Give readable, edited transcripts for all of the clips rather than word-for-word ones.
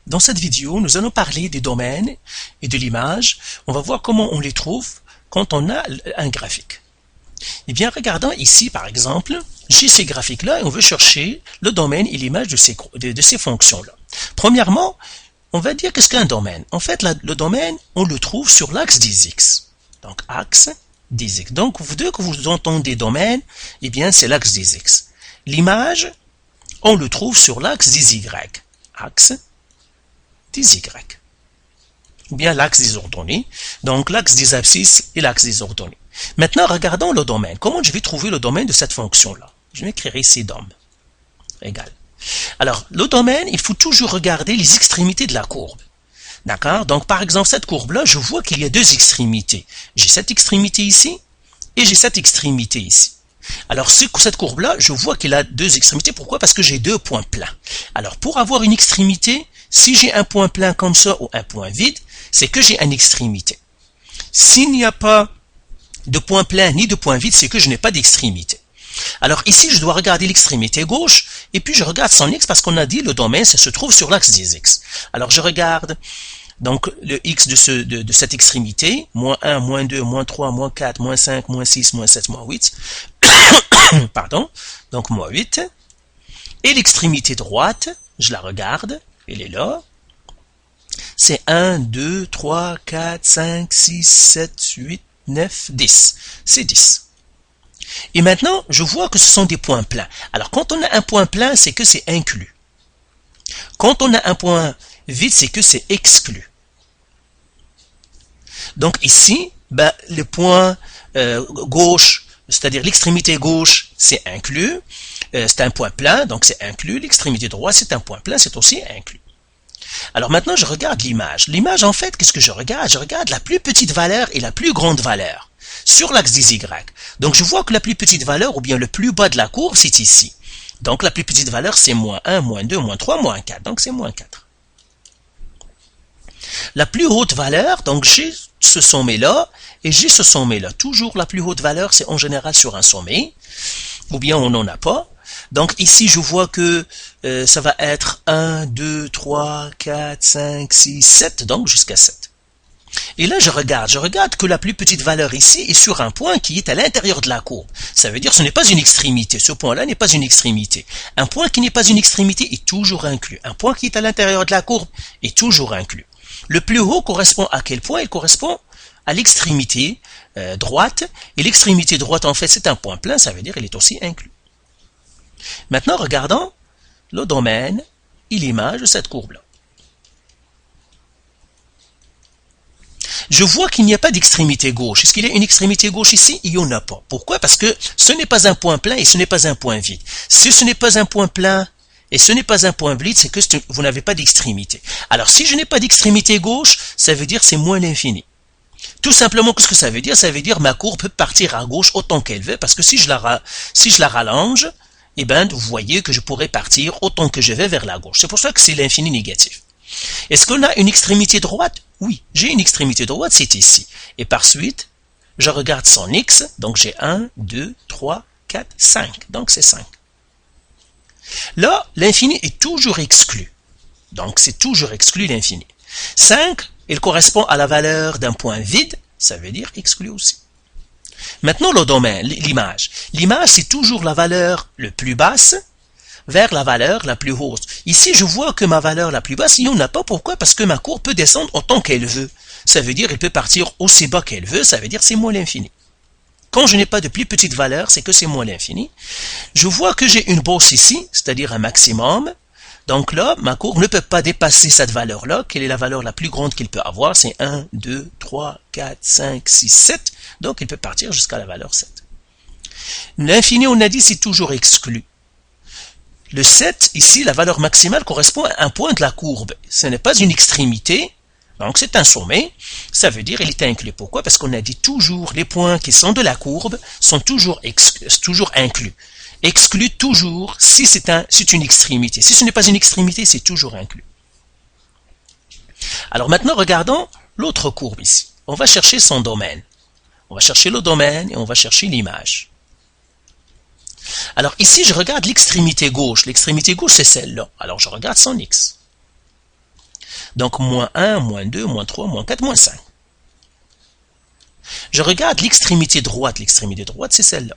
Dans cette vidéo, nous allons parler des domaines et de l'image. On va voir comment on les trouve quand on a un graphique. Eh bien, regardons ici, par exemple, j'ai ces graphiques-là et on veut chercher le domaine et l'image de ces fonctions-là. Premièrement, on va dire qu'est-ce qu'un domaine. En fait, le domaine, on le trouve sur l'axe des X. Donc, axe des X. Donc, dès que vous entendez domaine, eh bien, c'est l'axe des X. L'image, on le trouve sur l'axe des Y. Axe des Y. Ou bien l'axe des ordonnées. Donc, l'axe des abscisses et l'axe des ordonnées. Maintenant, regardons le domaine. Comment je vais trouver le domaine de cette fonction-là? Je vais écrire ici dom égal. Alors, le domaine, il faut toujours regarder les extrémités de la courbe. D'accord? Donc, par exemple, cette courbe-là, je vois qu'il y a deux extrémités. J'ai cette extrémité ici et j'ai cette extrémité ici. Alors, cette courbe-là, je vois qu'il a deux extrémités. Pourquoi? Parce que j'ai deux points pleins. Alors, pour avoir une extrémité, si j'ai un point plein comme ça ou un point vide, c'est que j'ai une extrémité. S'il n'y a pas de point plein ni de point vide, c'est que je n'ai pas d'extrémité. Alors ici, je dois regarder l'extrémité gauche, et puis je regarde son X parce qu'on a dit le domaine, ça se trouve sur l'axe des X. Alors je regarde donc le X de cette extrémité, moins 1, moins 2, moins 3, moins 4, moins 5, moins 6, moins 7, moins 8. Pardon, donc moins 8. Et l'extrémité droite, je la regarde, elle est là. C'est 1, 2, 3, 4, 5, 6, 7, 8, 9, 10. C'est 10. Et maintenant, je vois que ce sont des points pleins. Alors, quand on a un point plein, c'est que c'est inclus. Quand on a un point vide, c'est que c'est exclu. Donc ici, le point gauche, c'est-à-dire l'extrémité gauche, c'est inclus. C'est un point plein, donc c'est inclus. L'extrémité droite, c'est un point plein, c'est aussi inclus. Alors maintenant, je regarde l'image. L'image, en fait, qu'est-ce que je regarde? Je regarde la plus petite valeur et la plus grande valeur sur l'axe des Y. Donc, je vois que la plus petite valeur, ou bien le plus bas de la courbe, c'est ici. Donc, la plus petite valeur, c'est moins 1, moins 2, moins 3, moins 4. Donc, c'est moins 4. La plus haute valeur, donc j'ai ce sommet-là et j'ai ce sommet-là. Toujours, la plus haute valeur, c'est en général sur un sommet, ou bien on n'en a pas. Donc ici, je vois que ça va être 1, 2, 3, 4, 5, 6, 7, donc jusqu'à 7. Et là, je regarde que la plus petite valeur ici est sur un point qui est à l'intérieur de la courbe. Ça veut dire que ce n'est pas une extrémité. Ce point-là n'est pas une extrémité. Un point qui n'est pas une extrémité est toujours inclus. Un point qui est à l'intérieur de la courbe est toujours inclus. Le plus haut correspond à quel point? Il correspond à l'extrémité droite. Et l'extrémité droite, en fait, c'est un point plein. Ça veut dire qu'il est aussi inclus. Maintenant, regardons le domaine et l'image de cette courbe-là. Je vois qu'il n'y a pas d'extrémité gauche. Est-ce qu'il y a une extrémité gauche ici? Il n'y en a pas. Pourquoi? Parce que ce n'est pas un point plein et ce n'est pas un point vide. Si ce n'est pas un point plein et ce n'est pas un point vide, c'est que vous n'avez pas d'extrémité. Alors, si je n'ai pas d'extrémité gauche, ça veut dire c'est moins l'infini. Tout simplement, qu'est-ce que ça veut dire? Ça veut dire ma courbe peut partir à gauche autant qu'elle veut, parce que si je la rallonge, eh bien, vous voyez que je pourrais partir autant que je vais vers la gauche. C'est pour ça que c'est l'infini négatif. Est-ce qu'on a une extrémité droite? Oui, j'ai une extrémité droite, c'est ici. Et par suite, je regarde son X, donc j'ai 1, 2, 3, 4, 5. Donc c'est 5. Là, l'infini est toujours exclu. Donc c'est toujours exclu l'infini. 5, il correspond à la valeur d'un point vide, ça veut dire exclu aussi. Maintenant, le domaine, l'image. L'image, c'est toujours la valeur la plus basse vers la valeur la plus haute. Ici, je vois que ma valeur la plus basse, il n'y en a pas. Pourquoi? Parce que ma courbe peut descendre autant qu'elle veut. Ça veut dire qu'elle peut partir aussi bas qu'elle veut. Ça veut dire que c'est moins l'infini. Quand je n'ai pas de plus petite valeur, c'est que c'est moins l'infini. Je vois que j'ai une bosse ici, c'est-à-dire un maximum. Donc là, ma courbe ne peut pas dépasser cette valeur-là. Quelle est la valeur la plus grande qu'il peut avoir? C'est 1, 2, 3, 4, 5, 6, 7. Donc, il peut partir jusqu'à la valeur 7. L'infini, on a dit, c'est toujours exclu. Le 7, ici, la valeur maximale correspond à un point de la courbe. Ce n'est pas une extrémité, donc c'est un sommet. Ça veut dire qu'il est inclus. Pourquoi? Parce qu'on a dit toujours, les points qui sont de la courbe sont toujours inclus. Exclu toujours si c'est une extrémité. Si ce n'est pas une extrémité, c'est toujours inclus. Alors maintenant, regardons l'autre courbe ici. On va chercher son domaine. On va chercher le domaine et on va chercher l'image. Alors ici, je regarde l'extrémité gauche. L'extrémité gauche, c'est celle-là. Alors je regarde son X. Donc, moins 1, moins 2, moins 3, moins 4, moins 5. Je regarde l'extrémité droite. L'extrémité droite, c'est celle-là.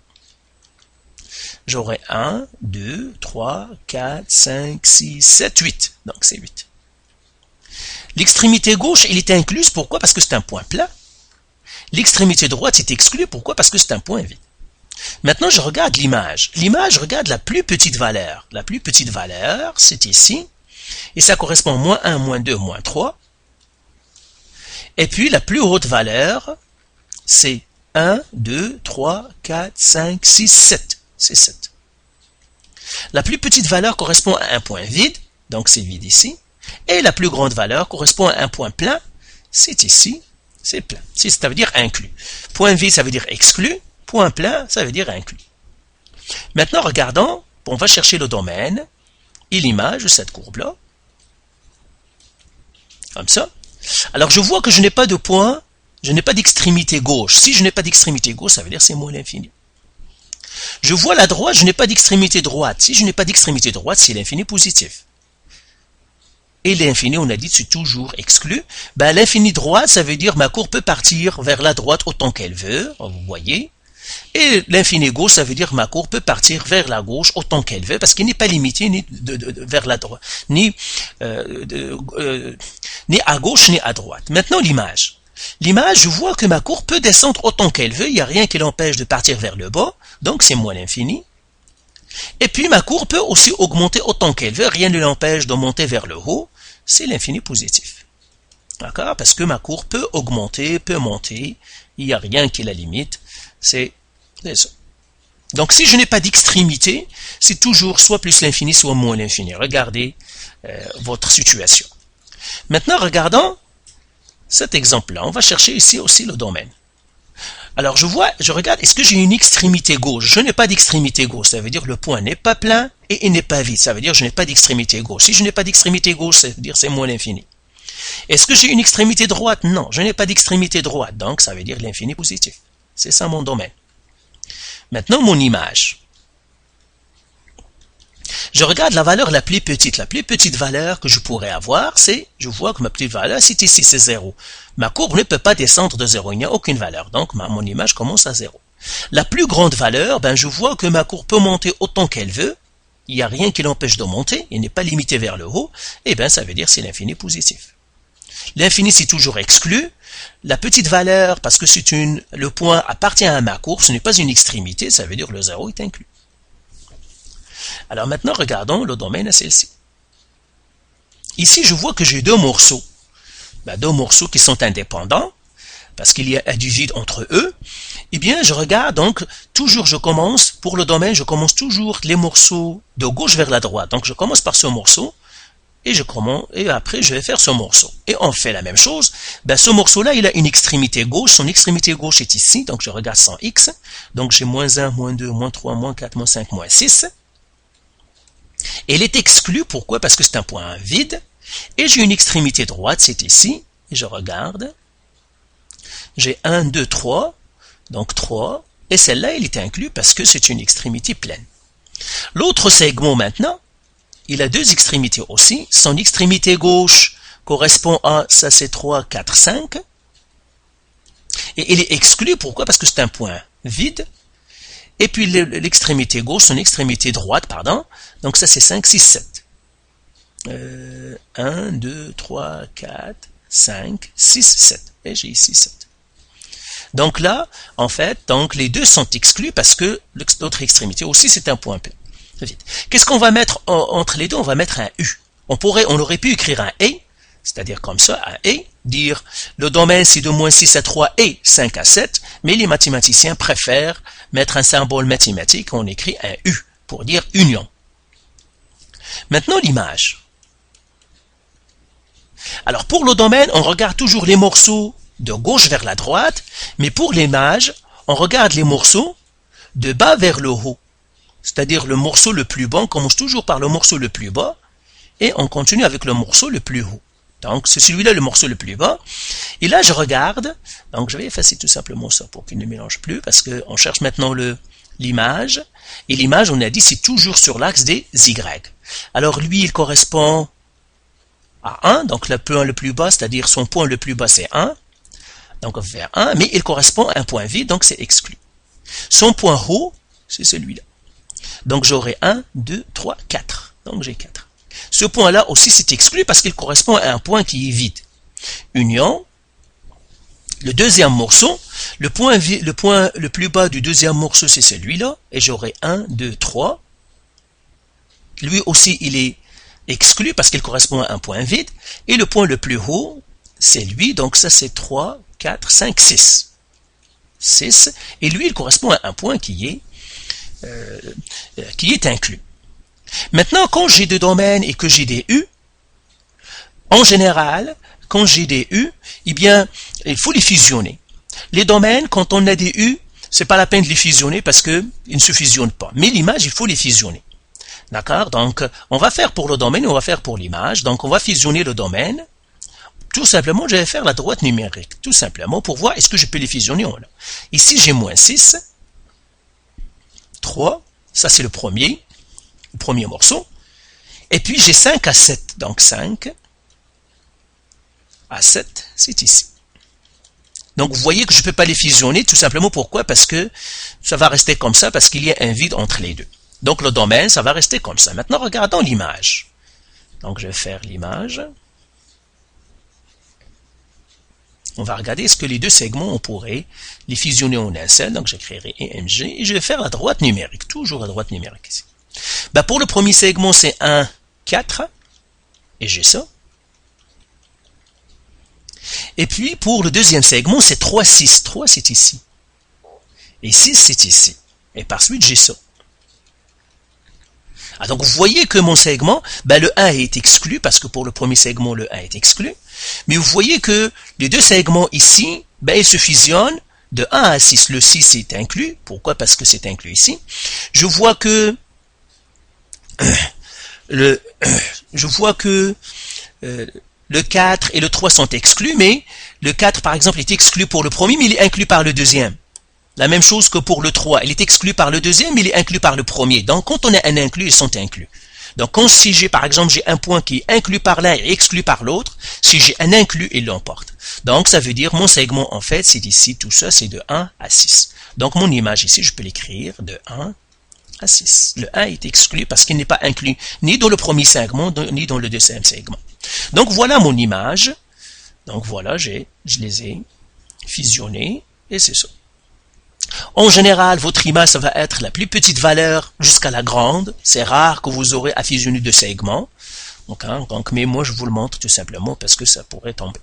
J'aurai 1, 2, 3, 4, 5, 6, 7, 8. Donc, c'est 8. L'extrémité gauche, elle est incluse. Pourquoi? Parce que c'est un point plat. L'extrémité droite est exclue. Pourquoi? Parce que c'est un point vide. Maintenant, je regarde l'image. L'image, je regarde la plus petite valeur. La plus petite valeur, c'est ici. Et ça correspond à moins 1, moins 2, moins 3. Et puis, la plus haute valeur, c'est 1, 2, 3, 4, 5, 6, 7. C'est 7. La plus petite valeur correspond à un point vide. Donc, c'est vide ici. Et la plus grande valeur correspond à un point plein. C'est ici. C'est plein. Ça veut dire inclus. Point vide, ça veut dire exclu. Point plein, ça veut dire inclus. Maintenant, regardons, on va chercher le domaine et l'image de cette courbe-là. Comme ça. Alors, je vois que je n'ai pas de point, je n'ai pas d'extrémité gauche. Si je n'ai pas d'extrémité gauche, ça veut dire c'est moins l'infini. Je vois la droite, je n'ai pas d'extrémité droite. Si je n'ai pas d'extrémité droite, c'est l'infini positif. Et l'infini, on a dit, c'est toujours exclu. Ben, l'infini droite, ça veut dire ma courbe peut partir vers la droite autant qu'elle veut. Vous voyez. Et l'infini gauche, ça veut dire ma courbe peut partir vers la gauche autant qu'elle veut, parce qu'il n'est pas limité ni vers la droite, ni à gauche ni à droite. Maintenant, l'image. L'image, je vois que ma courbe peut descendre autant qu'elle veut, il n'y a rien qui l'empêche de partir vers le bas, donc c'est moins l'infini. Et puis ma courbe peut aussi augmenter autant qu'elle veut, rien ne l'empêche de monter vers le haut, c'est l'infini positif. D'accord? Parce que ma courbe peut augmenter, peut monter, il n'y a rien qui la limite, c'est ça. Donc si je n'ai pas d'extrémité, c'est toujours soit plus l'infini, soit moins l'infini. Regardez votre situation. Maintenant, regardons cet exemple-là. On va chercher ici aussi le domaine. Alors je regarde, est-ce que j'ai une extrémité gauche? Je n'ai pas d'extrémité gauche, ça veut dire le point n'est pas plein et il n'est pas vide, ça veut dire je n'ai pas d'extrémité gauche. Si je n'ai pas d'extrémité gauche, ça veut dire c'est moins l'infini. Est-ce que j'ai une extrémité droite? Non, je n'ai pas d'extrémité droite, donc ça veut dire l'infini positif. C'est ça mon domaine. Maintenant mon image. Je regarde la valeur la plus petite. La plus petite valeur que je pourrais avoir, c'est, je vois que ma petite valeur, c'est ici, c'est 0. Ma courbe ne peut pas descendre de 0, il n'y a aucune valeur. Donc, mon image commence à 0. La plus grande valeur, je vois que ma courbe peut monter autant qu'elle veut. Il n'y a rien qui l'empêche de monter, il n'est pas limité vers le haut. Et ça veut dire c'est l'infini positif. L'infini, c'est toujours exclu. La petite valeur, parce que le point appartient à ma courbe, ce n'est pas une extrémité, ça veut dire le 0 est inclus. Alors maintenant, regardons le domaine à celle-ci. Ici, je vois que j'ai deux morceaux. Deux morceaux qui sont indépendants, parce qu'il y a du vide entre eux. Eh bien, je regarde, donc, toujours je commence, pour le domaine, je commence toujours les morceaux de gauche vers la droite. Donc, je commence par ce morceau, et après, je vais faire ce morceau. Et on fait la même chose. Ce morceau-là, il a une extrémité gauche. Son extrémité gauche est ici, donc je regarde sans x. Donc, j'ai moins 1, moins 2, moins 3, moins 4, moins 5, moins 6. Elle est exclue, pourquoi? Parce que c'est un point vide. Et j'ai une extrémité droite, c'est ici. Et je regarde. J'ai 1, 2, 3. Donc 3. Et celle-là, elle est inclue parce que c'est une extrémité pleine. L'autre segment maintenant, il a deux extrémités aussi. Son extrémité gauche correspond à, ça c'est 3, 4, 5. Et il est exclu, pourquoi? Parce que c'est un point vide. Et puis l'extrémité gauche, son extrémité droite, pardon. Donc ça c'est 5, 6, 7. 1, 2, 3, 4, 5, 6, 7. Et j'ai ici 7. Donc là, en fait, les deux sont exclus parce que l'autre extrémité aussi c'est un point plein. Qu'est-ce qu'on va mettre entre les deux? On va mettre un U. On aurait pu écrire un et, c'est-à-dire comme ça, un et, dire le domaine c'est de moins 6 à 3 et 5 à 7, mais les mathématiciens préfèrent mettre un symbole mathématique, on écrit un U pour dire union. Maintenant l'image. Alors pour le domaine, on regarde toujours les morceaux de gauche vers la droite, mais pour l'image, on regarde les morceaux de bas vers le haut. C'est-à-dire le morceau le plus bas, on commence toujours par le morceau le plus bas, et on continue avec le morceau le plus haut. Donc c'est celui-là le morceau le plus bas. Et là je regarde, donc je vais effacer tout simplement ça pour qu'il ne mélange plus, parce qu'on cherche maintenant l'image, et l'image on a dit c'est toujours sur l'axe des Y. Alors lui il correspond à 1, donc le point le plus bas, c'est-à-dire son point le plus bas c'est 1, donc on va faire 1, mais il correspond à un point vide, donc c'est exclu. Son point haut, c'est celui-là. Donc j'aurai 1, 2, 3, 4. Donc j'ai 4. Ce point-là aussi c'est exclu parce qu'il correspond à un point qui est vide. Union, le deuxième morceau, le point le plus bas du deuxième morceau c'est celui-là, et j'aurai 1, 2, 3. Lui aussi il est exclu parce qu'il correspond à un point vide, et le point le plus haut, c'est lui, donc ça c'est 3, 4, 5, 6. 6, et lui il correspond à un point qui est inclus. Maintenant, quand j'ai des domaines et que j'ai des U, en général, quand j'ai des U, eh bien, il faut les fusionner. Les domaines, quand on a des U, c'est pas la peine de les fusionner parce qu'ils ne se fusionnent pas. Mais l'image, il faut les fusionner. D'accord? Donc, on va faire pour le domaine, on va faire pour l'image. Donc, on va fusionner le domaine. Tout simplement, je vais faire la droite numérique. Tout simplement, pour voir est-ce que je peux les fusionner ou non. Ici, j'ai moins 6. 3. Ça, c'est le premier morceau. Et puis, j'ai 5 à 7. Donc, 5 à 7, c'est ici. Donc, vous voyez que je ne peux pas les fusionner. Tout simplement, pourquoi? Parce que ça va rester comme ça, parce qu'il y a un vide entre les deux. Donc, le domaine, ça va rester comme ça. Maintenant, regardons l'image. Donc, je vais faire l'image. On va regarder est-ce que les deux segments, on pourrait les fusionner en un seul. Donc, j'écrirai EMG et je vais faire la droite numérique. Toujours la droite numérique ici. Ben, pour le premier segment, c'est 1, 4. Et j'ai ça. Et puis, pour le deuxième segment, c'est 3, 6. 3, c'est ici. Et 6, c'est ici. Et par suite, j'ai ça. Ah, donc, vous voyez que mon segment, ben, le 1 est exclu, parce que pour le premier segment, le 1 est exclu. Mais vous voyez que les deux segments ici, ben, ils se fusionnent de 1 à 6. Le 6 est inclus. Pourquoi? Parce que c'est inclus ici. Je vois que le 4 et le 3 sont exclus, mais le 4, par exemple, est exclu pour le premier, mais il est inclus par le deuxième. La même chose que pour le 3, il est exclu par le deuxième, mais il est inclus par le premier. Donc, quand on a un inclus, ils sont inclus. Donc, si j'ai, par exemple, j'ai un point qui est inclus par l'un et exclu par l'autre, si j'ai un inclus, il l'emporte. Donc, ça veut dire, mon segment, en fait, c'est ici, tout ça, c'est de 1 à 6. Donc, mon image ici, je peux l'écrire de 1 à 6. Le 1 est exclu parce qu'il n'est pas inclus ni dans le premier segment, ni dans le deuxième segment. Donc, voilà mon image. Donc, voilà, je les ai fusionnés, et c'est ça. En général, votre image, ça va être la plus petite valeur jusqu'à la grande. C'est rare que vous aurez à fusionner deux segments. Donc, mais moi, je vous le montre tout simplement parce que ça pourrait tomber.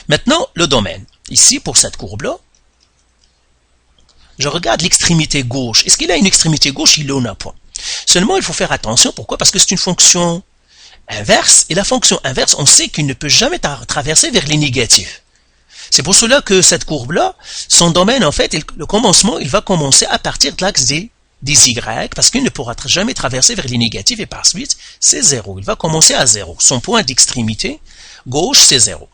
Maintenant, le domaine. Ici, pour cette courbe-là, je regarde l'extrémité gauche. Est-ce qu'il a une extrémité gauche? Il n'en a pas. Seulement, il faut faire attention. Pourquoi? Parce que c'est une fonction inverse. Et la fonction inverse, on sait qu'il ne peut jamais traverser vers les négatifs. C'est pour cela que cette courbe-là, son domaine, en fait, le commencement, il va commencer à partir de l'axe des Y, parce qu'il ne pourra jamais traverser vers les négatifs, et par suite, c'est 0. Il va commencer à 0. Son point d'extrémité gauche, c'est 0.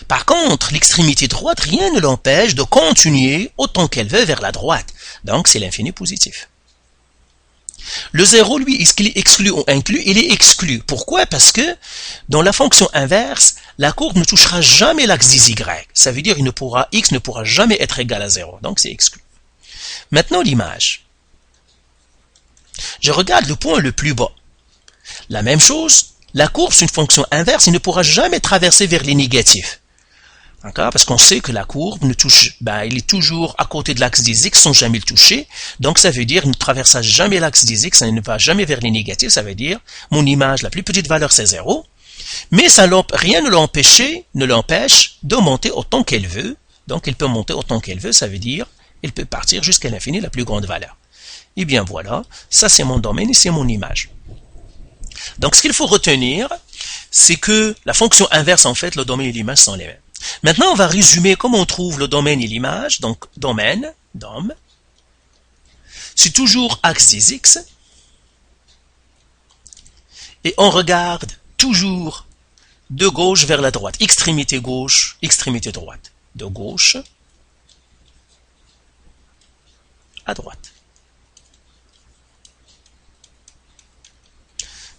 Par contre, l'extrémité droite, rien ne l'empêche de continuer autant qu'elle veut vers la droite. Donc, c'est l'infini positif. Le 0, lui, est-ce qu'il est exclu ou inclus? Il est exclu. Pourquoi? Parce que dans la fonction inverse, la courbe ne touchera jamais l'axe des Y. Ça veut dire qu'il x ne pourra jamais être égal à 0. Donc, c'est exclu. Maintenant, l'image. Je regarde le point le plus bas. La même chose, la courbe, c'est une fonction inverse, il ne pourra jamais traverser vers les négatifs. D'accord? Parce qu'on sait que la courbe ne touche, il est toujours à côté de l'axe des x sans jamais le toucher. Donc, ça veut dire qu'il ne traversera jamais l'axe des x, ça ne va jamais vers les négatifs. Ça veut dire, mon image, la plus petite valeur, c'est 0. Mais rien ne l'empêche de monter autant qu'elle veut. Donc, elle peut monter autant qu'elle veut. Ça veut dire, elle peut partir jusqu'à l'infini, la plus grande valeur. Et bien voilà, ça c'est mon domaine et c'est mon image. Donc, ce qu'il faut retenir, c'est que la fonction inverse, en fait, le domaine et l'image sont les mêmes. Maintenant, on va résumer comment on trouve le domaine et l'image. Donc, domaine, dom, c'est toujours axe des x. Et on regarde toujours de gauche vers la droite. Extrémité gauche, extrémité droite. De gauche à droite.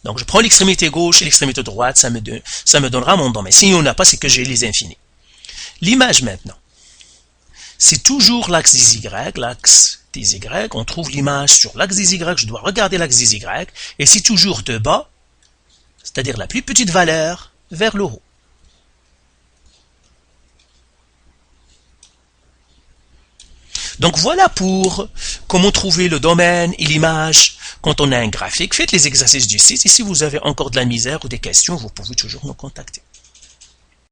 Donc je prends l'extrémité gauche et l'extrémité droite, ça me donnera mon domaine. S'il n'y en a pas, c'est que j'ai les infinis. L'image maintenant, c'est toujours l'axe des Y, l'axe des Y, on trouve l'image sur l'axe des Y, je dois regarder l'axe des Y, et c'est toujours de bas, c'est-à-dire la plus petite valeur, vers le haut. Donc voilà pour comment trouver le domaine et l'image quand on a un graphique. Faites les exercices du site et si vous avez encore de la misère ou des questions, vous pouvez toujours nous contacter.